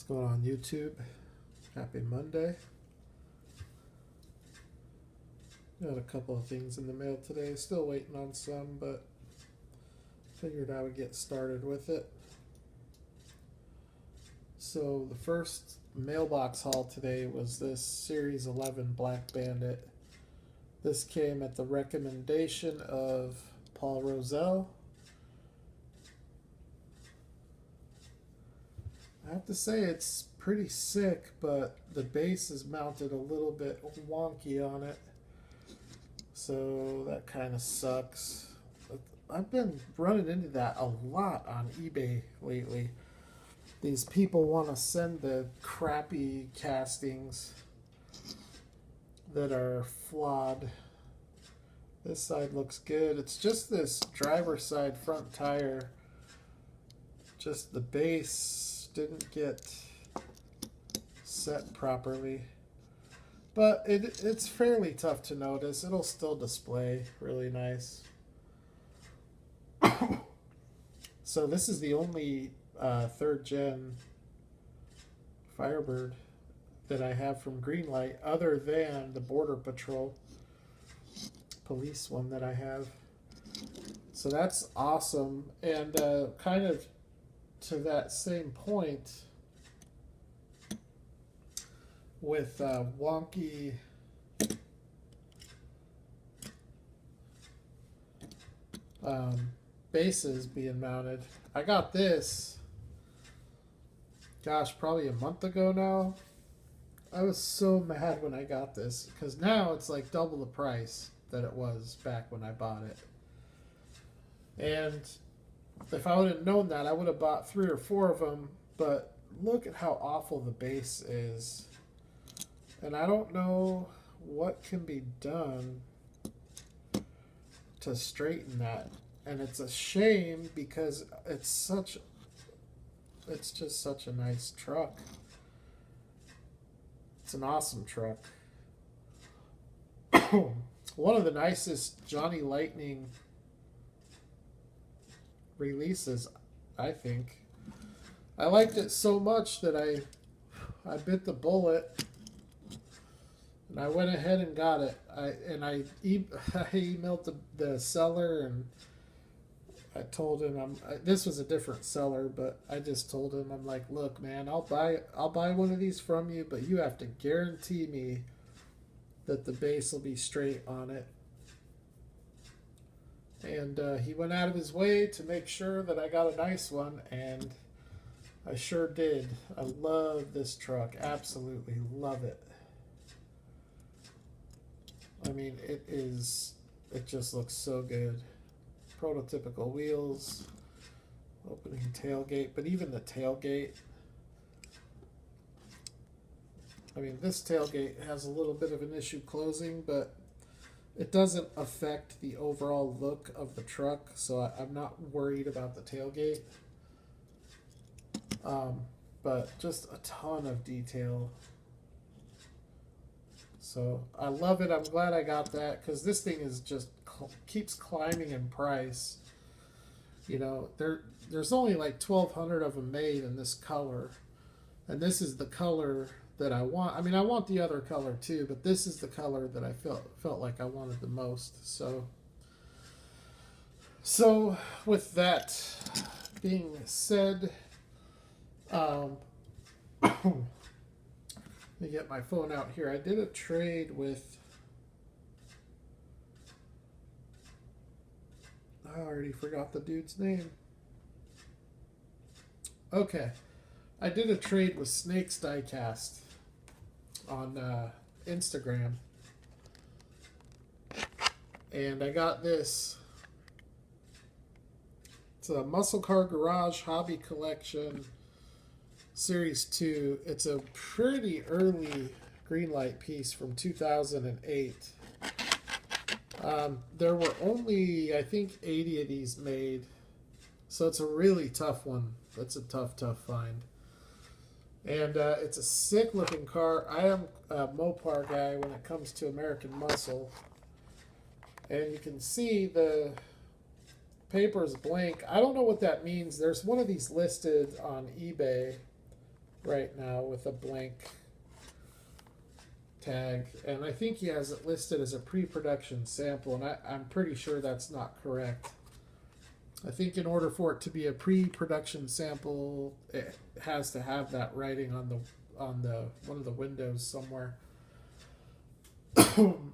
going on YouTube? Happy Monday. Got a couple of things in the mail today. Still waiting on some, but figured I would get started with it. So the first mailbox haul today was this Series 11 Black Bandit. This came at the recommendation of Paul Roselle. I have to say it's pretty sick, but the base is mounted a little bit wonky on it, so that kind of sucks. I've been running into that a lot on eBay lately. These people want to send the crappy castings that are flawed. This side looks good. It's just this driver's side front tire. Just the base didn't get set properly. But it's fairly tough to notice. It'll still display really nice. So this is the only third gen Firebird that I have from Greenlight, other than the Border Patrol police one that I have. So that's awesome. And kind of to that same point with wonky bases being mounted. I got this, gosh, probably a month ago now. I was so mad when I got this because now it's like double the price that it was back when I bought it. And if I would have known that, I would have bought 3 or 4 of them. But look at how awful the base is. And I don't know what can be done to straighten that. And it's a shame because it's just such a nice truck. It's an awesome truck. One of the nicest Johnny Lightning releases, I think. I liked it so much that I bit the bullet and I went ahead and got it. I emailed the seller and I told him this was a different seller, but I just told him, I'm like, look, man, I'll buy one of these from you, but you have to guarantee me that the base will be straight on it. And he went out of his way to make sure that I got a nice one, and I sure did. I love this truck. Absolutely love it. I mean, it just looks so good. Prototypical wheels, opening tailgate, but even the tailgate. I mean, this tailgate has a little bit of an issue closing, but it doesn't affect the overall look of the truck, so I'm not worried about the tailgate. But just a ton of detail. So I love it. I'm glad I got that because this thing is just keeps climbing in price. You know, there's only like 1,200 of them made in this color, and this is the color that I want. I mean, I want the other color too, but this is the color that I felt like I wanted the most. So with that being said, let me get my phone out here. I did a trade with, I already forgot the dude's name. Okay. I did a trade with Snake's Diecast on Instagram. And I got this. It's a Muscle Car Garage Hobby Collection Series 2. It's a pretty early Greenlight piece from 2008. There were only, I think, 80 of these made. So it's a really tough one. That's a tough find. And it's a sick looking car. I am a Mopar guy when it comes to American Muscle. And you can see the paper is blank. I don't know what that means. There's one of these listed on eBay. right now with a blank tag, and I think he has it listed as a pre-production sample, and I'm pretty sure that's not correct. I think in order for it to be a pre-production sample, it has to have that writing on the one of the windows somewhere.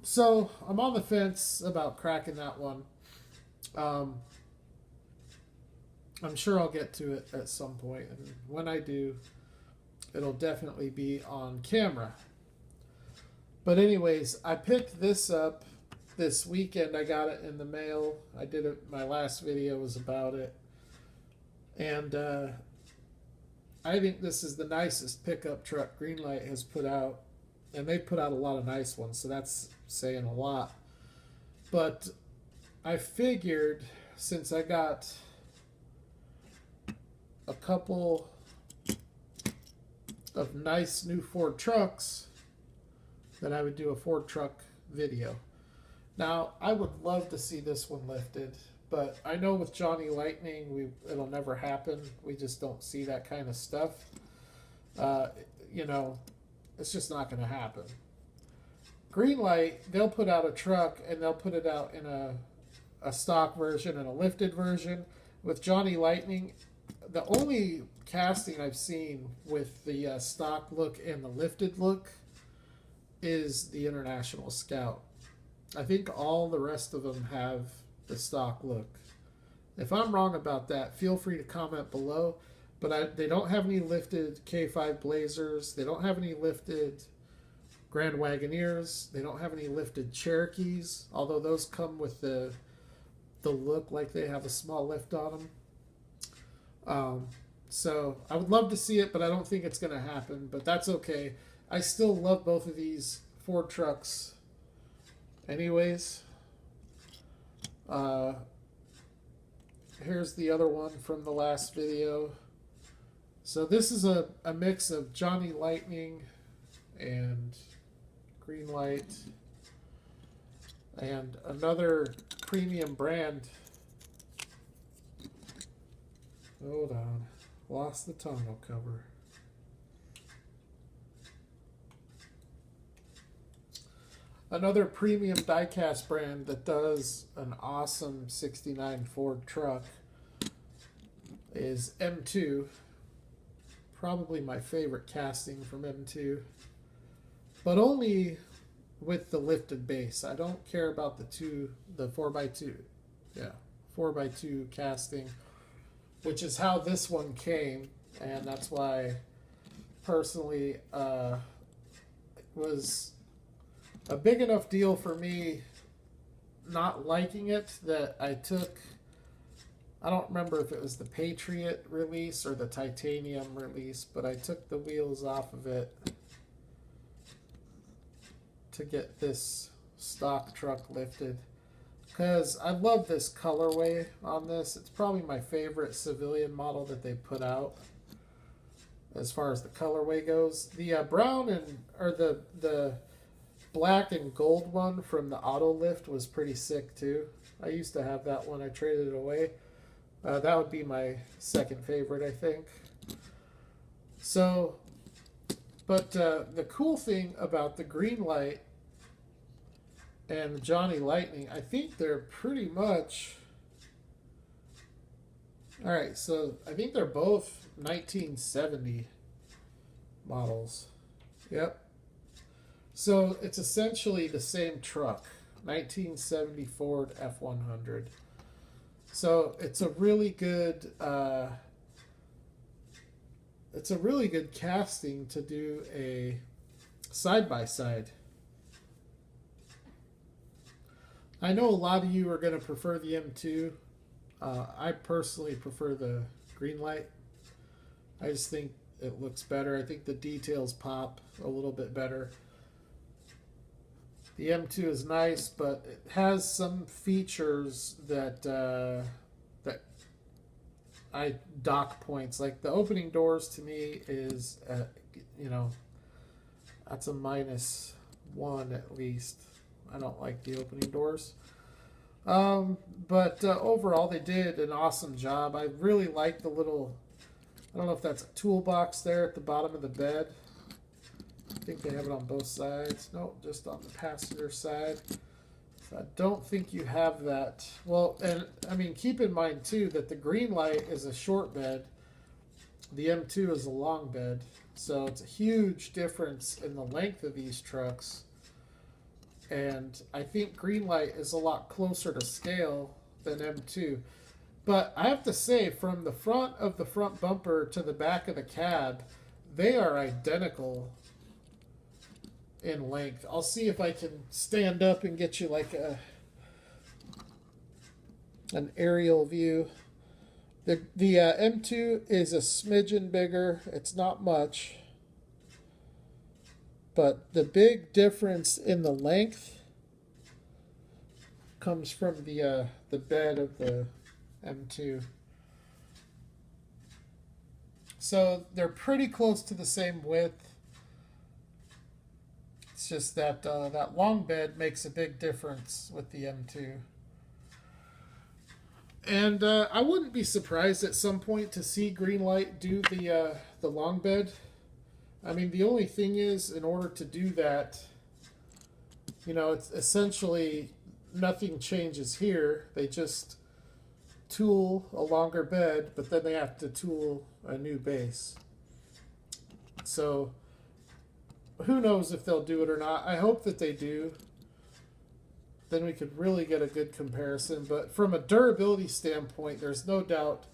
So I'm on the fence about cracking that one. I'm sure I'll get to it at some point, and when I do, it'll definitely be on camera. But anyways, I picked this up this weekend. I got it in the mail. I did it. My last video was about it, and I think this is the nicest pickup truck Greenlight has put out, and they put out a lot of nice ones, so that's saying a lot. But I figured, since I got a couple of nice new Ford trucks, that I would do a Ford truck video. Now, I would love to see this one lifted, but I know with Johnny Lightning, it'll never happen. We just don't see that kind of stuff. You know, it's just not going to happen. Greenlight, they'll put out a truck, and they'll put it out in a stock version and a lifted version. With Johnny Lightning, the only casting I've seen with the stock look and the lifted look is the International Scout. I think all the rest of them have the stock look. If I'm wrong about that, feel free to comment below. But they don't have any lifted K5 Blazers. They don't have any lifted Grand Wagoneers. They don't have any lifted Cherokees, although those come with the look like they have a small lift on them. So I would love to see it, but I don't think it's going to happen. But that's okay. I still love both of these Ford trucks anyways. Here's the other one from the last video. So this is a mix of Johnny Lightning and Greenlight and another premium brand. Hold on. Lost the tonneau cover. Another premium diecast brand that does an awesome 69 Ford truck is M2. Probably my favorite casting from M2. But only with the lifted base. I don't care about the 4x2. Yeah, 4x2 casting, which is how this one came. And that's why, personally, it was a big enough deal for me not liking it that I took, I don't remember if it was the Patriot release or the Titanium release, but I took the wheels off of it to get this stock truck lifted, because I love this colorway on this. It's probably my favorite civilian model that they put out as far as the colorway goes. The brown or the black and gold one from the Auto Lift was pretty sick too. I used to have that one. I traded it away. That would be my second favorite, I think. So, but the cool thing about the Greenlight and the Johnny Lightning, I think they're pretty much... Alright, so I think they're both 1970 models. Yep. So it's essentially the same truck, 1970 Ford F-150. So it's a really good casting to do a side-by-side. I know a lot of you are going to prefer the M2. I personally prefer the Greenlight. I just think it looks better. I think the details pop a little bit better. The M2 is nice, but it has some features that I dock points. Like the opening doors to me is, that's a -1 at least. I don't like the opening doors. But overall, they did an awesome job. I really like the little I don't know if that's a toolbox there at the bottom of the bed. I think they have it on both sides. No, just on the passenger side. So I don't think you have that. Well, and I mean, keep in mind too that the Greenlight is a short bed. The M2 is a long bed. So it's a huge difference in the length of these trucks. And I think Greenlight is a lot closer to scale than M2. But I have to say, from the front of the front bumper to the back of the cab, they are identical in length. I'll see if I can stand up and get you like an aerial view. The M2 is a smidgen bigger. It's not much. But the big difference in the length comes from the bed of the M2. So they're pretty close to the same width. It's just that that long bed makes a big difference with the M2. And I wouldn't be surprised at some point to see Greenlight do the long bed. I mean, the only thing is, in order to do that, you know, it's essentially nothing changes here. They just tool a longer bed, but then they have to tool a new base. So who knows if they'll do it or not. I hope that they do. Then we could really get a good comparison. But from a durability standpoint, there's no doubt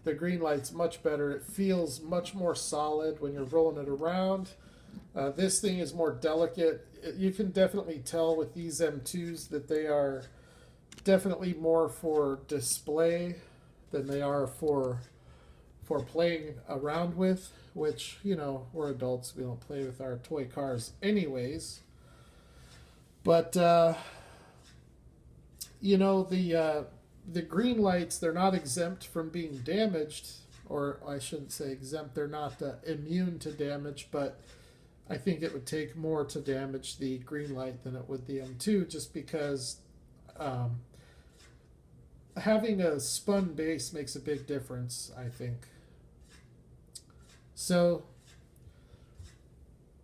the Greenlight's much better. It feels much more solid when you're rolling it around. This thing is more delicate. You can definitely tell with these M2s that they are definitely more for display than they are for playing around with, which, you know, we're adults. We don't play with our toy cars anyways. But, you know, the Greenlights, they're not exempt from being damaged, or I shouldn't say exempt, they're not immune to damage, but I think it would take more to damage the Greenlight than it would the M2, just because having a spun base makes a big difference, I think. So,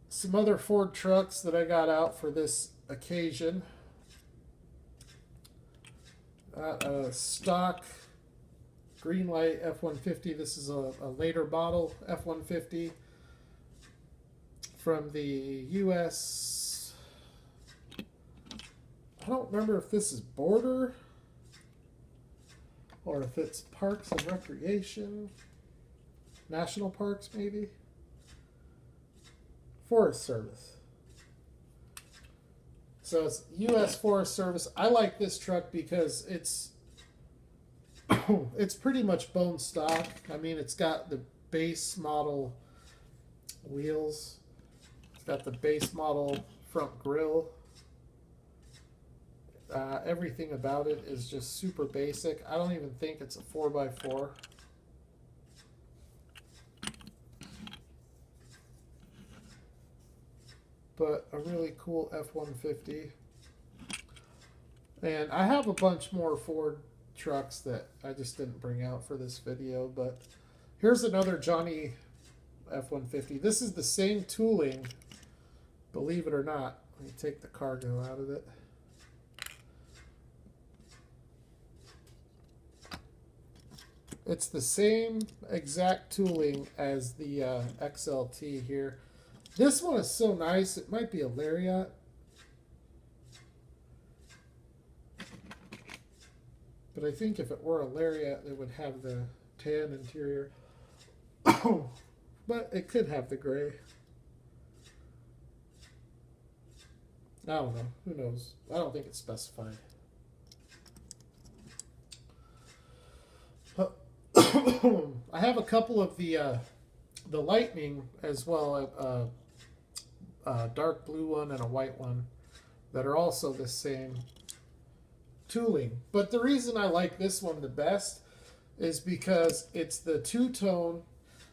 some other Ford trucks that I got out for this occasion. Stock Greenlight F-150. This is a later model F-150 from the U.S. I don't remember if this is Border or if it's Parks and Recreation, National Parks maybe, Forest Service. So it's U.S. Forest Service. I like this truck because it's it's pretty much bone stock. I mean, it's got the base model wheels. It's got the base model front grille. Everything about it is just super basic. I don't even think it's a 4x4. But a really cool F-150. And I have a bunch more Ford trucks that I just didn't bring out for this video, but here's another Johnny F-150. This is the same tooling, believe it or not. Let me take the cargo out of it. It's the same exact tooling as the XLT here. This one is so nice, it might be a Lariat. But I think if it were a Lariat, it would have the tan interior. But it could have the gray. I don't know. Who knows? I don't think it's specified. I have a couple of the Lightning as well, a dark blue one and a white one that are also the same tooling. But the reason I like this one the best is because it's the two-tone,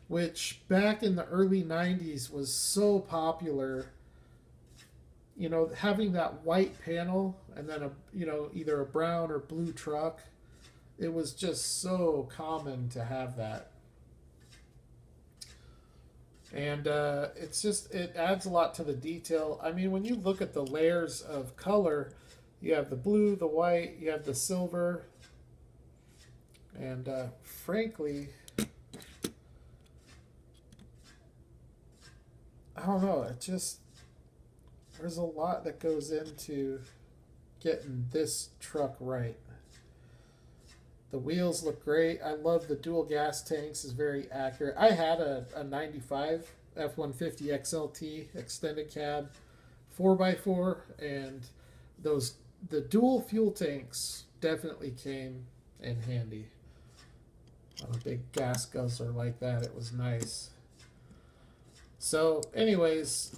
which back in the early 90s was so popular. You know, having that white panel and then either a brown or blue truck, it was just so common to have that. And it's just, it adds a lot to the detail. I mean, when you look at the layers of color, you have the blue, the white, you have the silver, and frankly, I don't know, it just, there's a lot that goes into getting this truck right. The wheels look great. I love the dual gas tanks, is very accurate. I had a 95 F-150 XLT extended cab 4x4, and the dual fuel tanks definitely came in handy. On a big gas guzzler like that, it was nice. So anyways,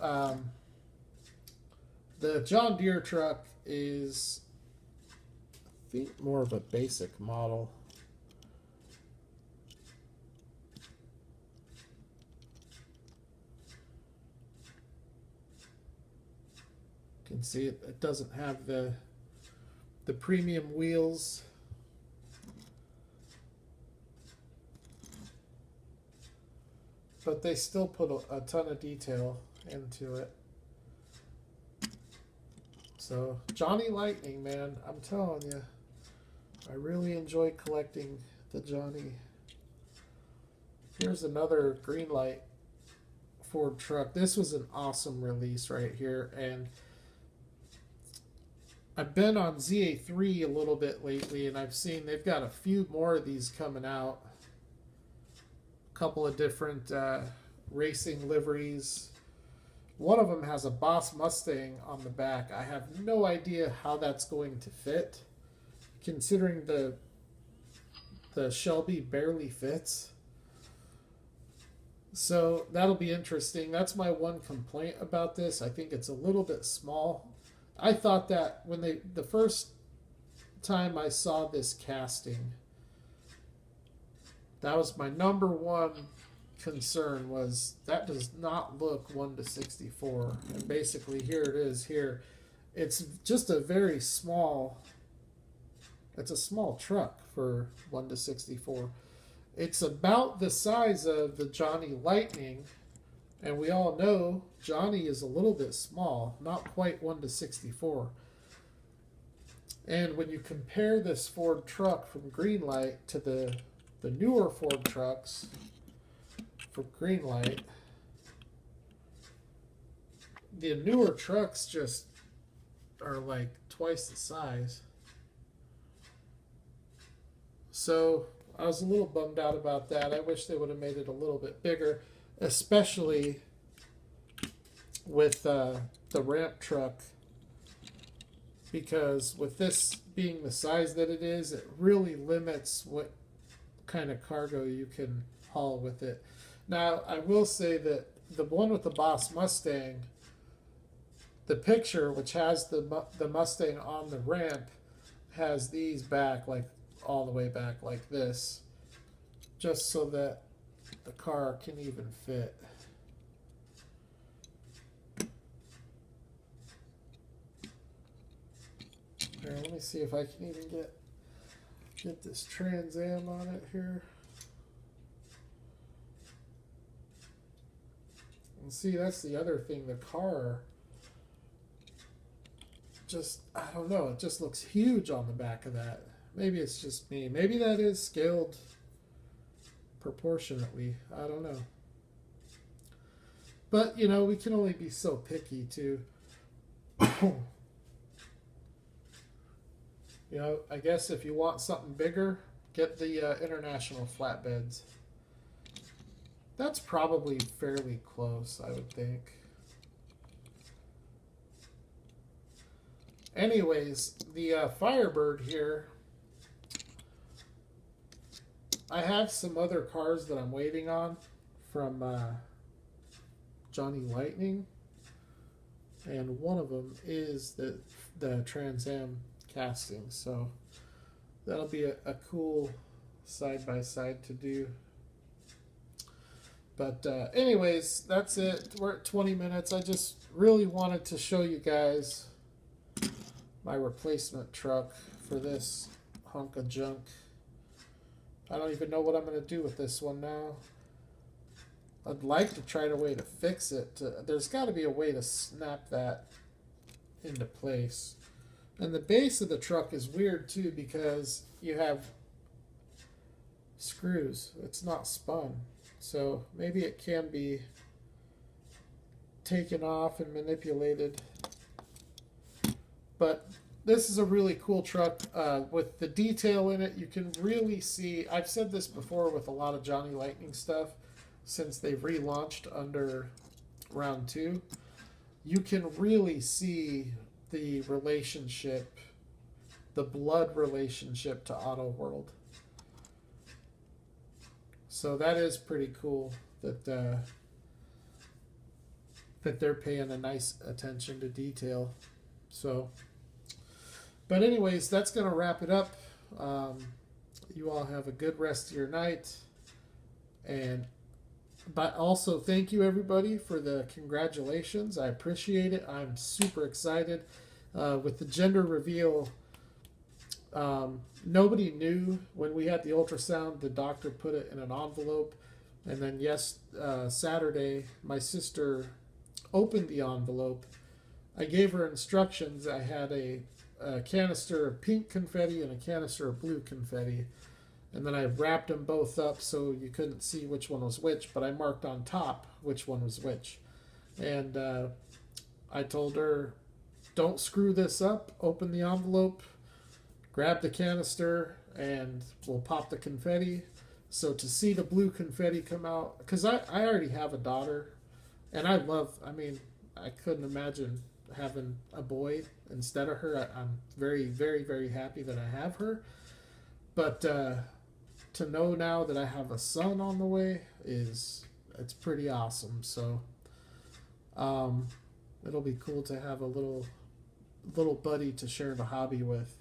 the John Deere truck is, I think, more of a basic model. You can see it doesn't have the premium wheels. But they still put a ton of detail into it. So, Johnny Lightning, man, I'm telling you, I really enjoy collecting the Johnny. Here's another Greenlight Ford truck. This was an awesome release right here, and I've been on ZA3 a little bit lately, and I've seen they've got a few more of these coming out. A couple of different racing liveries. One of them has a Boss Mustang on the back. I have no idea how that's going to fit, considering the Shelby barely fits. So that'll be interesting. That's my one complaint about this. I think it's a little bit small. I thought that when the first time I saw this casting, that was my number one concern, was that does not look 1/64. And basically here it is here. It's just a very small, it's a small truck for 1/64. It's about the size of the Johnny Lightning, and we all know Johnny is a little bit small, not quite 1/64. And when you compare this Ford truck from Greenlight to the newer Ford trucks from Greenlight, the newer trucks just are like twice the size. So I was a little bummed out about that. I wish they would have made it a little bit bigger, especially with the ramp truck, because with this being the size that it is, it really limits what kind of cargo you can haul with it. Now, I will say that the one with the Boss Mustang, the picture, which has the Mustang on the ramp, has these back, like all the way back like this, just so that the car can even fit. Here, let me see if I can even get this Trans Am on it here. And see, that's the other thing, the car just, I don't know, it just looks huge on the back of that. Maybe it's just me. Maybe that is scaled proportionately. I don't know. But, you know, we can only be so picky, too. You know, I guess if you want something bigger, get the international flatbeds. That's probably fairly close, I would think. Anyways, the Firebird here, I have some other cars that I'm waiting on from Johnny Lightning, and one of them is the Trans Am casting, so that'll be a cool side-by-side to do. But anyways, that's it. We're at 20 minutes. I just really wanted to show you guys my replacement truck for this hunk of junk. I don't even know what I'm going to do with this one now. I'd like to try a way to fix it. There's got to be a way to snap that into place. And the base of the truck is weird too because you have screws. It's not spun. So maybe it can be taken off and manipulated. But this is a really cool truck with the detail in it. You can really see, I've said this before with a lot of Johnny Lightning stuff since they've relaunched under round 2. You can really see the relationship, the blood relationship to Auto World. So that is pretty cool that that they're paying a nice attention to detail. So, but anyways, that's going to wrap it up. You all have a good rest of your night. But also thank you everybody for the congratulations. I appreciate it. I'm super excited. With the gender reveal, nobody knew when we had the ultrasound. The doctor put it in an envelope. And then Saturday, my sister opened the envelope. I gave her instructions. I had a canister of pink confetti and a canister of blue confetti. And then I wrapped them both up so you couldn't see which one was which, but I marked on top which one was which. And I told her, don't screw this up. Open the envelope, grab the canister, and we'll pop the confetti. So to see the blue confetti come out, because I already have a daughter, and I couldn't imagine having a boy instead of her. I'm very, very, very happy that I have her. But to know now that I have a son on the way it's pretty awesome. So it'll be cool to have a little buddy to share the hobby with,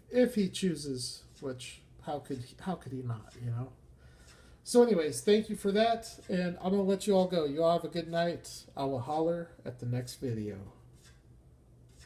if he chooses, which how could he not, you know? So anyways, thank you for that, and I'm gonna let you all go. You all have a good night. I will holler at the next video.